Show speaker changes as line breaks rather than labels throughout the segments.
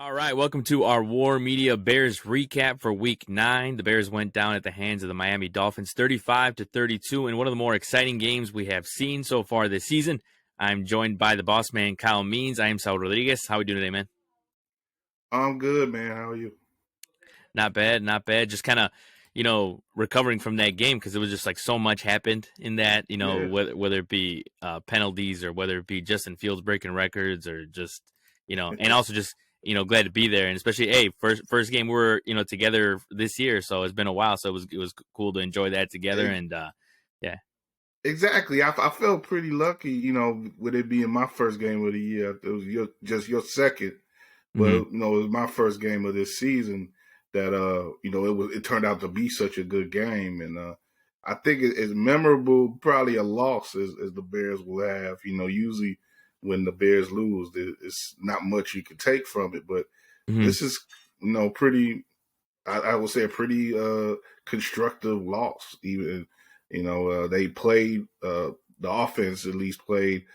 All right, welcome to our War Media Bears recap for Week 9. The Bears went down at the hands of the Miami Dolphins 35-32 in one of the more exciting games we have seen so far this season. I'm joined by the boss man, Kyle Means. I am Saul Rodriguez. How are we doing today, man?
I'm good, man. How are you?
Not bad, not bad. Just kind of, recovering from that game because it was just like so much happened in that,
Yeah.
whether it be penalties or whether it be Justin Fields breaking records or just, and also just, glad to be there. And especially, hey, first game we're, together this year. So it's been a while. So it was cool to enjoy that together. And yeah.
Exactly. I felt pretty lucky, with it being my first game of the year. It was your second, but
Mm-hmm.
it was my first game of this season that it turned out to be such a good game, and I think it's memorable. Probably a loss as the Bears will have. Usually when the Bears lose, it's not much you can take from it, but
Mm-hmm.
this is pretty. I would say a pretty constructive loss. Even they played the offense at least played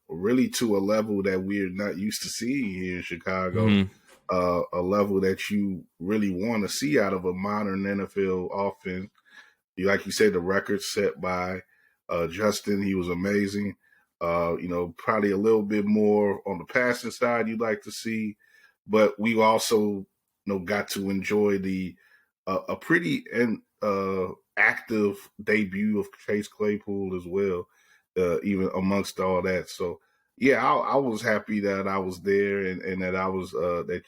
really to a level that we're not used to seeing here in Chicago.
Mm-hmm.
A level that you really want to see out of a modern NFL offense. Like you said, the record set by Justin, he was amazing. Probably a little bit more on the passing side you'd like to see, but we also got to enjoy the a pretty and active debut of Chase Claypool as well, even amongst all that. So yeah, I was happy that I was there and that I was that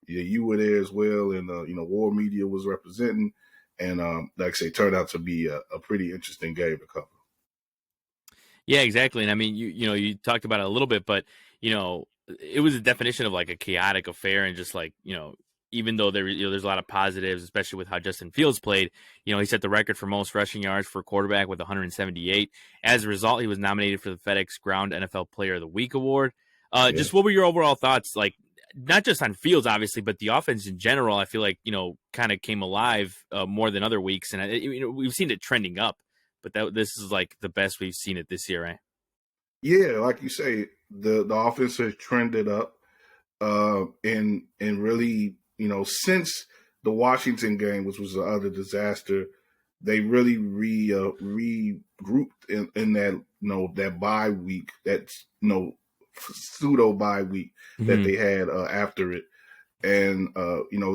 you were there as well, and War Media was representing, and like I say, turned out to be a pretty interesting game to cover.
Yeah, exactly. And I mean, you talked about it a little bit, but it was a definition of like a chaotic affair, and just like even though there's a lot of positives, especially with how Justin Fields played. He set the record for most rushing yards for a quarterback with 178. As a result, he was nominated for the FedEx Ground NFL Player of the Week award. Just
Yes.
what were your overall thoughts, like not just on Fields, obviously, but the offense in general? I feel like kind of came alive more than other weeks, and we've seen it trending up. But this is like the best we've seen it this year, right?
Yeah, like you say, the offense has trended up, and really, since the Washington game, which was the other disaster, they really regrouped in that that bye week, that pseudo bye week that
Mm-hmm.
they had after it, and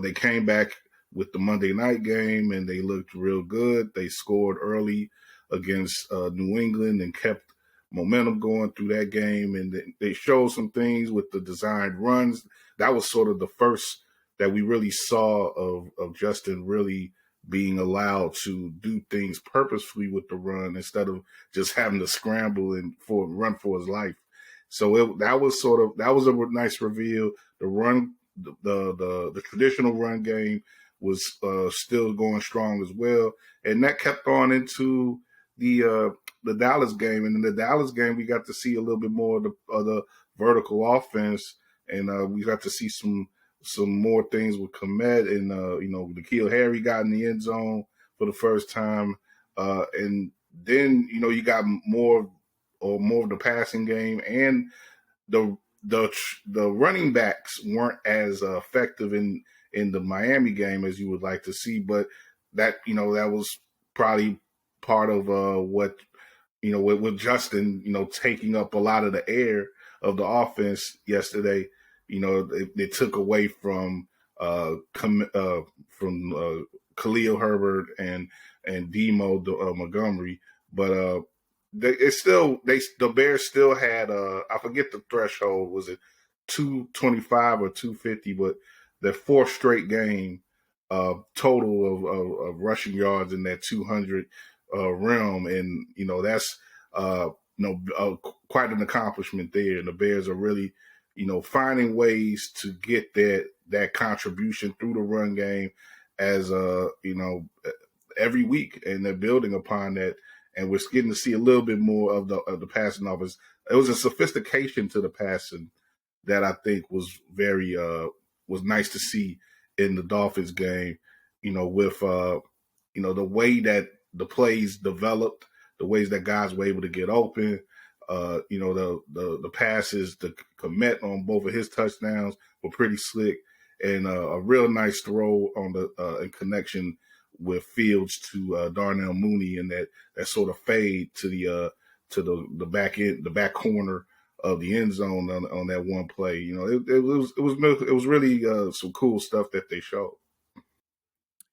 they came back with the Monday night game and they looked real good. They scored early against New England and kept momentum going through that game, and they showed some things with the designed runs. That was sort of the first that we really saw of Justin really being allowed to do things purposefully with the run instead of just having to scramble and run for his life. So that was a nice reveal. The run, the traditional run game was still going strong as well, and that kept on into the Dallas game. And in the Dallas game, we got to see a little bit more of the vertical offense, and we got to see some more things with Komet, and N'Keal Harry got in the end zone for the first time, and then you got more of the passing game, and the the running backs weren't as effective in the Miami game as you would like to see, but that was probably part of what with Justin taking up a lot of the air of the offense yesterday. They took away from Khalil Herbert and Demo Montgomery, but the Bears still had I forget the threshold, was it 225 or 250, but their fourth straight game total of rushing yards in that 200 realm, and that's quite an accomplishment there. And the Bears are really finding ways to get that contribution through the run game as every week, and they're building upon that. And we're getting to see a little bit more of the passing offense. It was a sophistication to the passing that I think was very was nice to see in the Dolphins game. With the way that the plays developed, the ways that guys were able to get open, The passes, the commit on both of his touchdowns were pretty slick, and a real nice throw on the in connection with Fields to Darnell Mooney, and that sort of fade to the back end, the back corner of the end zone on that one play. It was really some cool stuff that they showed.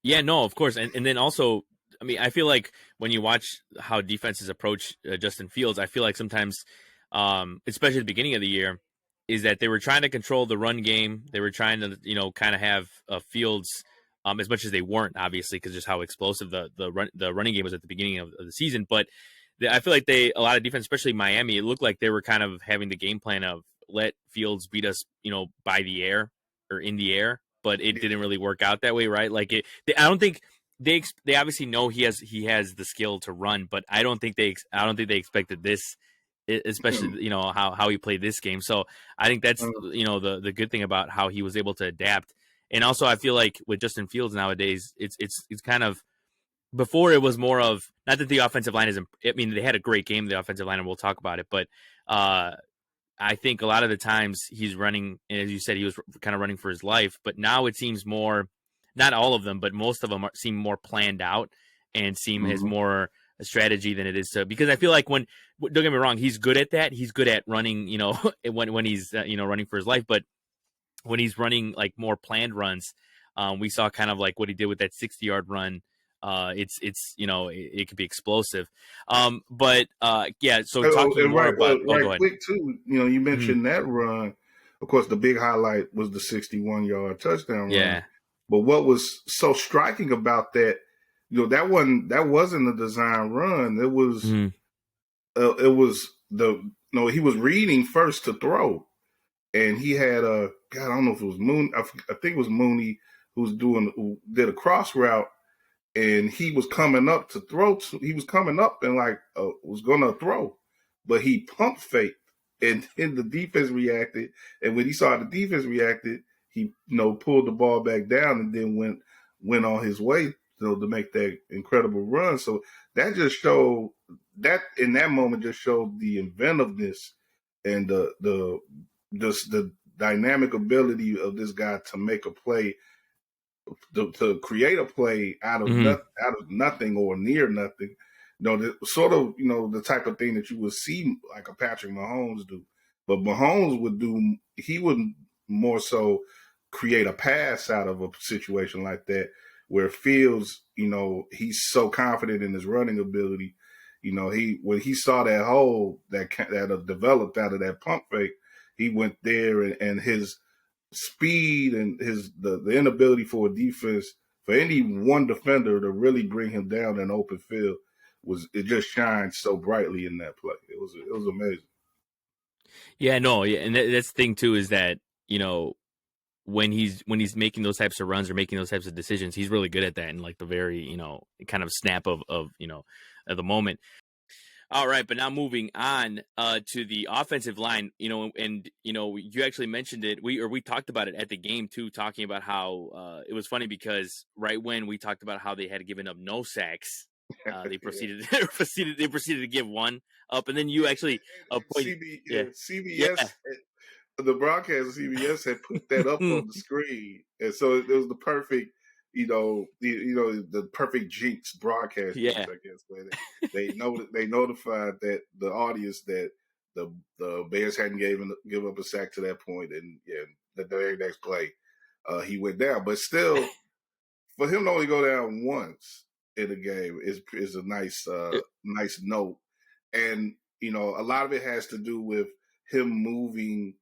Yeah, no, of course, and then also, I mean, I feel like when you watch how defenses approach Justin Fields, I feel like sometimes, especially at the beginning of the year, is that they were trying to control the run game. They were trying to, kind of have Fields, as much as they weren't, obviously, because just how explosive the running game was at the beginning of the season. But I feel like a lot of defense, especially Miami, it looked like they were kind of having the game plan of let Fields beat us, by the air or in the air, but it didn't really work out that way, right? Like I don't think they obviously know he has the skill to run, but I don't think they expected this, especially how he played this game. So I think that's the good thing about how he was able to adapt. And also I feel like with Justin Fields nowadays, it's kind of, before it was more of, not that the offensive line isn't, I mean, they had a great game, the offensive line, and we'll talk about it, but I think a lot of the times he's running, and as you said, he was kind of running for his life, but now it seems more, not all of them, but most of them seem more planned out and seem as
Mm-hmm.
more a strategy than it is to, because I feel like don't get me wrong, he's good at that. He's good at running, when he's, running for his life, but when he's running like more planned runs, we saw kind of like what he did with that 60-yard run. It could be explosive. But yeah, so talking
And
more
right,
about, oh,
right
go ahead.
quick too. You
Mhm.
mentioned that run. Of course, the big highlight was the 61-yard touchdown run.
Yeah.
But what was so striking about that, that wasn't a design run.
Mhm.
It was the no. He was reading first to throw, and he had a God. I don't know if it was Moon. I think it was Mooney who did a cross route, and he was coming up to throw. He was coming up and was going to throw, but he pump faked, and then the defense reacted. And when he saw the defense reacted, he pulled the ball back down and then went on his way to make that incredible run. So that just showed that in that moment just showed the inventiveness and the dynamic ability of this guy to make a play to create a play
Mhm.
out of nothing or near nothing. Sort of the type of thing that you would see like a Patrick Mahomes do. But Mahomes he would more so create a pass out of a situation like that, where Fields, he's so confident in his running ability. When he saw that hole that developed out of that pump fake, he went there, and his speed and the inability for a defense, for any one defender to really bring him down in open field, it just shined so brightly in that play. It was amazing.
Yeah, no, yeah, and that's the thing too, is that when he's making those types of runs or making those types of decisions, he's really good at that, and like the very kind of snap of the moment. All right, but now moving on to the offensive line, and you actually mentioned it. We talked about it at the game too, talking about how it was funny because right when we talked about how they had given up no sacks, they
Yeah.
proceeded they proceeded to give one up, and then you actually point, yeah, yeah,
CBS, the broadcast of CBS had put that up on the screen, and so it was the perfect, the perfect jinx broadcast jinx,
yeah,
I guess, where they notified that the audience that the Bears hadn't give up a sack to that point, and yeah, the very next play, he went down, but still, for him to only go down once in a game is a nice note, and a lot of it has to do with him moving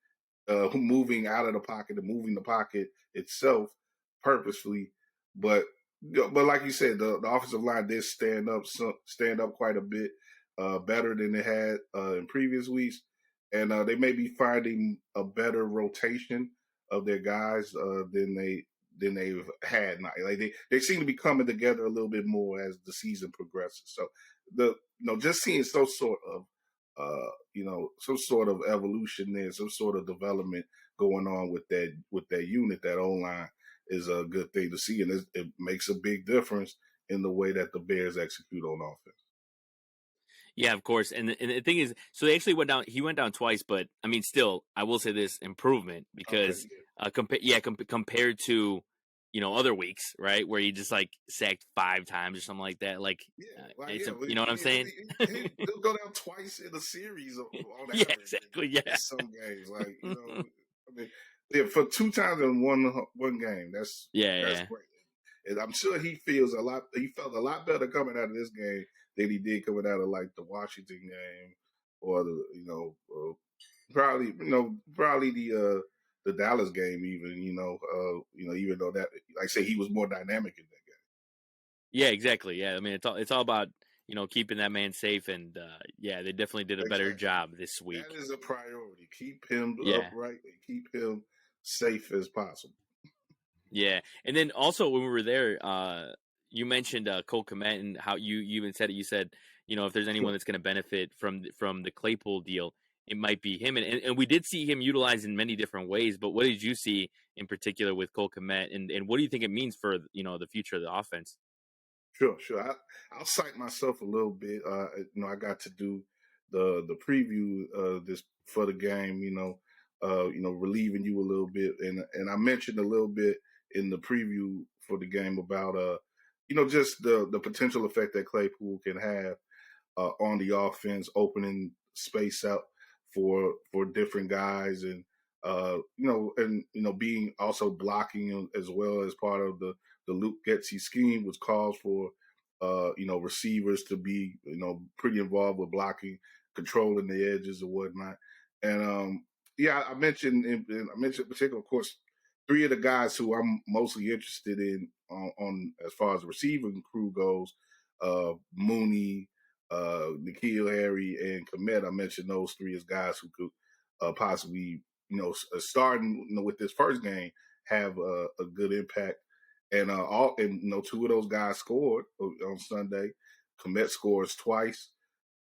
out of the pocket and moving the pocket itself purposefully. But but like you said, the offensive line did stand up quite a bit better than they had in previous weeks, and they may be finding a better rotation of their guys than they've had. Like they seem to be coming together a little bit more as the season progresses. So just seeing some sort of evolution there, some sort of development going on with that unit, that O line is a good thing to see, and it makes a big difference in the way that the Bears execute on offense.
Yeah, of course. And the thing is, so they actually went down. He went down twice, but I mean, still, I will say this improvement
Okay,
because
yeah,
compared to other weeks, right, where he just like sacked 5 times or something like that. Like
yeah, like
it's
yeah,
a,
but
you know what I'm saying?
he'll go down twice in a series on
Yeah,
average
exactly.
in
Yeah,
some games. Like I mean, yeah, for 2 times in one game,
yeah,
that's
yeah.
great. And I'm sure he feels a lot. He felt a lot better coming out of this game than he did coming out of like the Washington game or the probably probably the Dallas game even even though that like I say he was more dynamic in that game.
Yeah, exactly. Yeah, I mean, it's all about keeping that man safe, and yeah, they definitely did a better
Exactly.
job this
That
week.
is a priority. Keep him
Yeah.
upright and keep him safe as possible.
Yeah, and then also when we were there, you mentioned Cole Kmet and how you even said it. You said if there's anyone
Sure.
that's going to benefit from the Claypool deal, it might be him. And we did see him utilized in many different ways. But what did you see in particular with Cole Kmet, and what do you think it means for the future of the offense?
Sure, sure. I'll cite myself a little bit. I got to do the preview this for the game. Relieving you a little bit, and I mentioned a little bit in the preview for the game about just the potential effect that Claypool can have on the offense, opening space up for different guys, and being also blocking as well as part of the Luke Getsy scheme, which calls for receivers to be pretty involved with blocking, controlling the edges and whatnot. And yeah, I mentioned in particular, of course, 3 of the guys who I'm mostly interested in on as far as the receiving crew goes, Mooney, N'Keal Harry, and Komet. I mentioned those 3 as guys who could possibly, starting with this first game, have a good impact. And 2 of those guys scored on Sunday. Komet scores twice,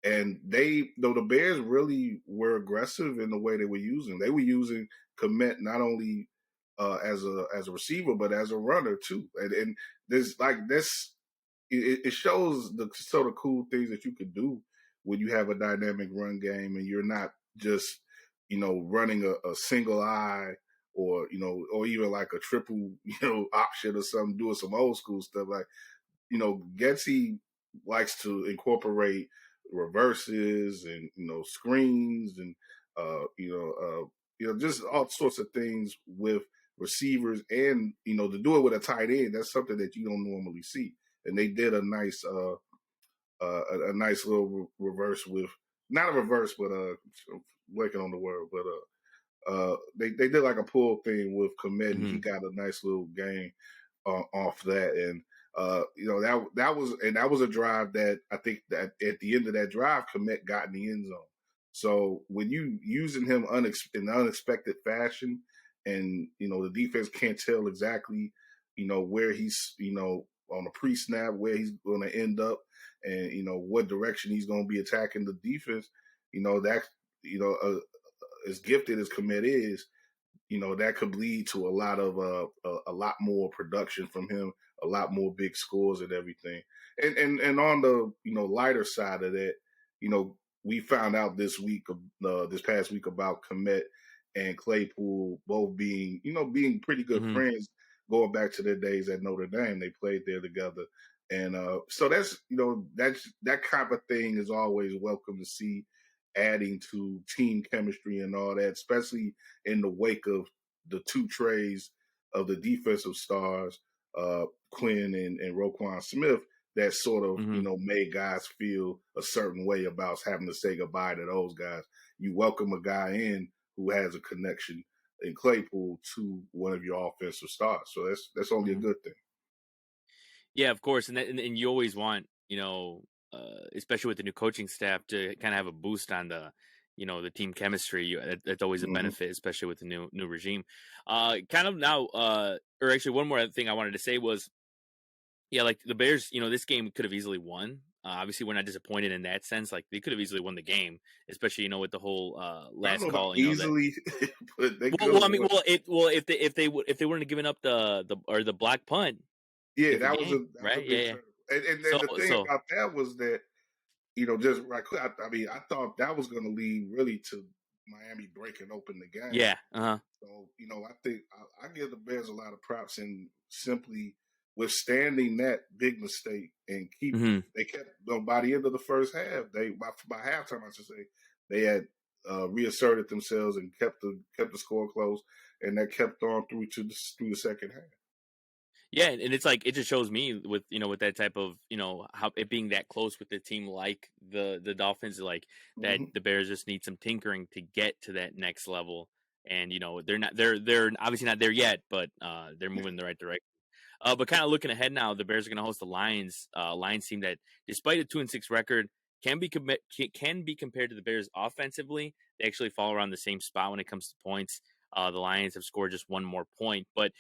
and though the Bears really were aggressive in the way they were using. They were using Komet not only as a receiver but as a runner too. And there's like this it shows the sort of cool things that you could do when you have a dynamic run game and you're not just running a single eye or even like a triple option or something, doing some old school stuff like Getsy likes to incorporate reverses and screens and just all sorts of things with receivers, and to do it with a tight end, that's something that you don't normally see. And they did a nice a nice little reverse with not a reverse, but I'm working on the word, but they did like a pull thing with Komet, and he
Hmm.
got a nice little gain off that. And that was a drive that I think that at the end of that drive, Komet got in the end zone. So when you using him in unexpected fashion, and the defense can't tell exactly where he's on a pre-snap where he's going to end up, and what direction he's going to be attacking the defense, that you know as gifted as Komet is, that could lead to a lot of a lot more production from him, a lot more big scores and everything. And on the lighter side of that, we found out this past week about Komet and Claypool both being pretty good
Hmm.
friends, going back to their days at Notre Dame. They played there together, and so that kind of thing is always welcome to see, adding to team chemistry and all that, especially in the wake of the 2 trays of the defensive stars, Quinn and Roquan Smith, that sort of,
Hmm.
made guys feel a certain way about having to say goodbye to those guys. You welcome a guy in who has a connection in Claypool to one of your offensive stars. So that's only a
Hmm.
good thing.
Yeah, of course, and you always want especially with the new coaching staff to kind of have a boost on the team chemistry. That's always a
Hmm.
benefit, especially with the new regime. Kind of now, or actually, one more thing I wanted to say was, yeah, like the Bears, this game could have easily won. Obviously, we're not disappointed in that sense. Like they could have easily won the game, especially with the whole
I don't
last
know about
call. That
easily, but they
well,
could
well,
have
I mean,
won.
if they wouldn't have given up the black punt,
Yeah,
it's a
that was a
game, right? Yeah,
big
yeah.
turn. And
So
the thing
so
about that was that just right quick, I mean, I thought that was going to lead really to Miami breaking open the game.
Yeah. Uh-huh.
So, I think I give the Bears a lot of props in simply withstanding that big mistake and
Hmm.
they kept, by the end of the first half, by halftime, I should say, they had reasserted themselves and kept the score close, and that kept on through the second half.
Yeah, and it's like it just shows me with with that type of how it being that close with the team like the Dolphins, like that
Hmm.
the Bears just need some tinkering to get to that next level. And they're obviously not there yet, but they're moving in the right direction. But kind of looking ahead now, the Bears are going to host the Lions. Lions team that, despite a 2-6 record, can be compared to the Bears offensively. They actually fall around the same spot when it comes to points. The Lions have scored just one more point, but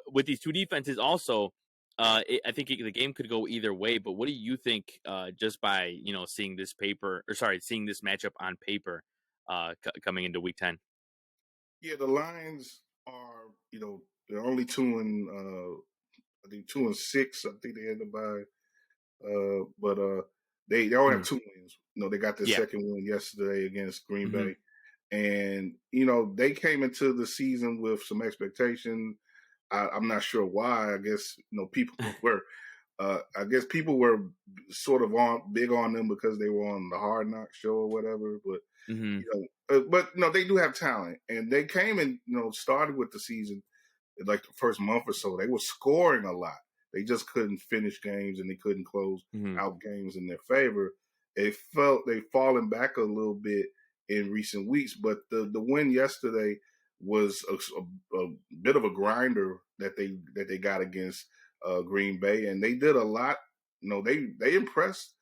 with these two defenses, also, I think the game could go either way. But what do you think? Just by seeing this seeing this matchup on paper, coming into Week 10.
Yeah, the Lions are, they're only I think 2-6. I think they ended by but they only have
Mhm.
two wins. They got their
Yeah.
second win yesterday against Green
Hmm.
Bay, and they came into the season with some expectation. I'm not sure why. I guess people were. I guess people were sort of on big on them because they were on the Hard Knock show or whatever. But
Hmm.
they do have talent, and they came and started with the season like the first month or so, they were scoring a lot. They just couldn't finish games and they couldn't close
Hmm.
out games in their favor. It felt they've fallen back a little bit in recent weeks, but the win yesterday was a bit of a grinder that they got against Green Bay, and they did a lot. They impressed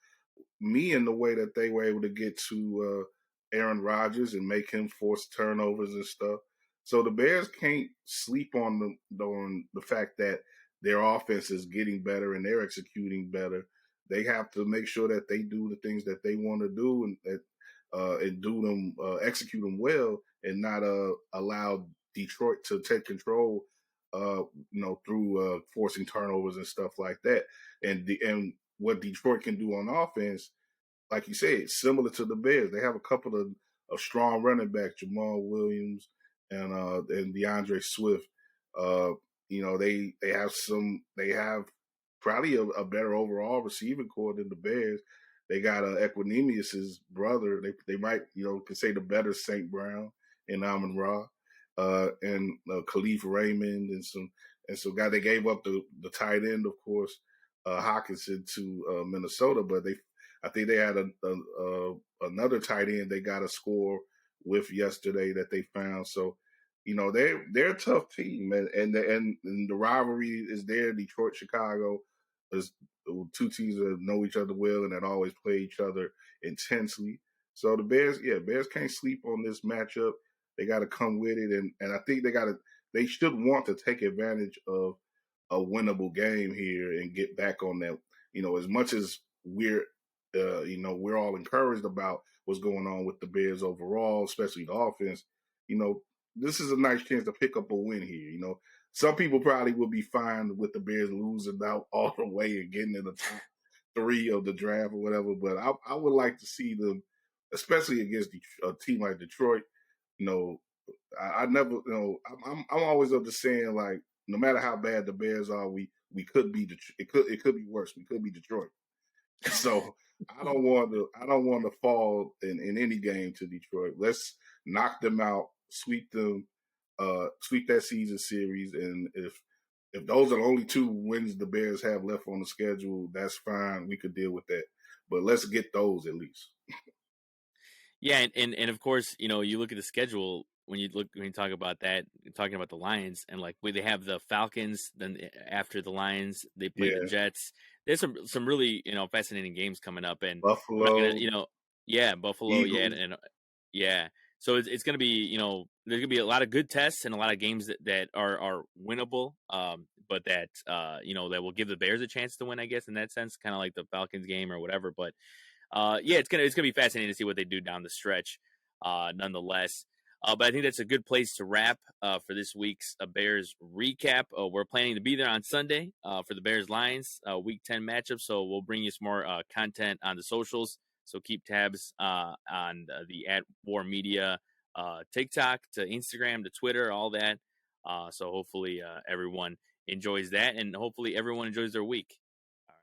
me in the way that they were able to get to Aaron Rodgers and make him force turnovers and stuff. So the Bears can't sleep on the fact that their offense is getting better and they're executing better. They have to make sure that they do the things that they want to do and do them execute them well and not allow Detroit to take control. Through forcing turnovers and stuff like that, and what Detroit can do on offense, like you said, similar to the Bears. They have a couple of strong running backs, Jamal Williams and DeAndre Swift. Uh, they have probably a better overall receiving core than the Bears. They got Equinemius's brother. They might could say the better St. Brown and Amon Ra, and Khalif Raymond and some guy. They gave up the tight end, of course, Hawkinson to Minnesota, but I think they had another tight end they got a score with yesterday that they found. So, they're a tough team, and the rivalry is there. Detroit, Chicago is two teams that know each other well and that always play each other intensely. So the Bears can't sleep on this matchup. They got to come with it, and I think they should want to take advantage of a winnable game here and get back on that. As much as we're all encouraged about what's going on with the Bears overall, especially the offense. You know, this is a nice chance to pick up a win here. Some people probably will be fine with the Bears losing out all the way and getting in the top three of the draft or whatever. But I would like to see them, especially against a team like Detroit. You know, I never, I'm always of the saying like, no matter how bad the Bears are, we could be it could be worse. We could be Detroit. So I don't want to fall in any game to Detroit. Let's knock them out, sweep them, sweep that season series, and if those are the only two wins the Bears have left on the schedule, that's fine. We could deal with that. But let's get those at least.
Yeah, and of course, you look at the schedule when you talk about that, talking about the Lions, and like when they have the Falcons, then after the Lions, they play the
Yeah,
Jets. There's some really fascinating games coming up, and I'm not gonna
Buffalo,
yeah, Buffalo, yeah,
Eagles.
and yeah. So it's gonna be there's gonna be a lot of good tests and a lot of games that are winnable, but that that will give the Bears a chance to win, I guess, in that sense, kind of like the Falcons game or whatever, but. Yeah, it's gonna be fascinating to see what they do down the stretch. Nonetheless, but I think that's a good place to wrap for this week's Bears recap. We're planning to be there on Sunday for the Bears Lions Week 10 matchup, so we'll bring you some more content on the socials. So keep tabs on the at War Media TikTok to Instagram to Twitter, all that. So hopefully everyone enjoys that, and hopefully everyone enjoys their week.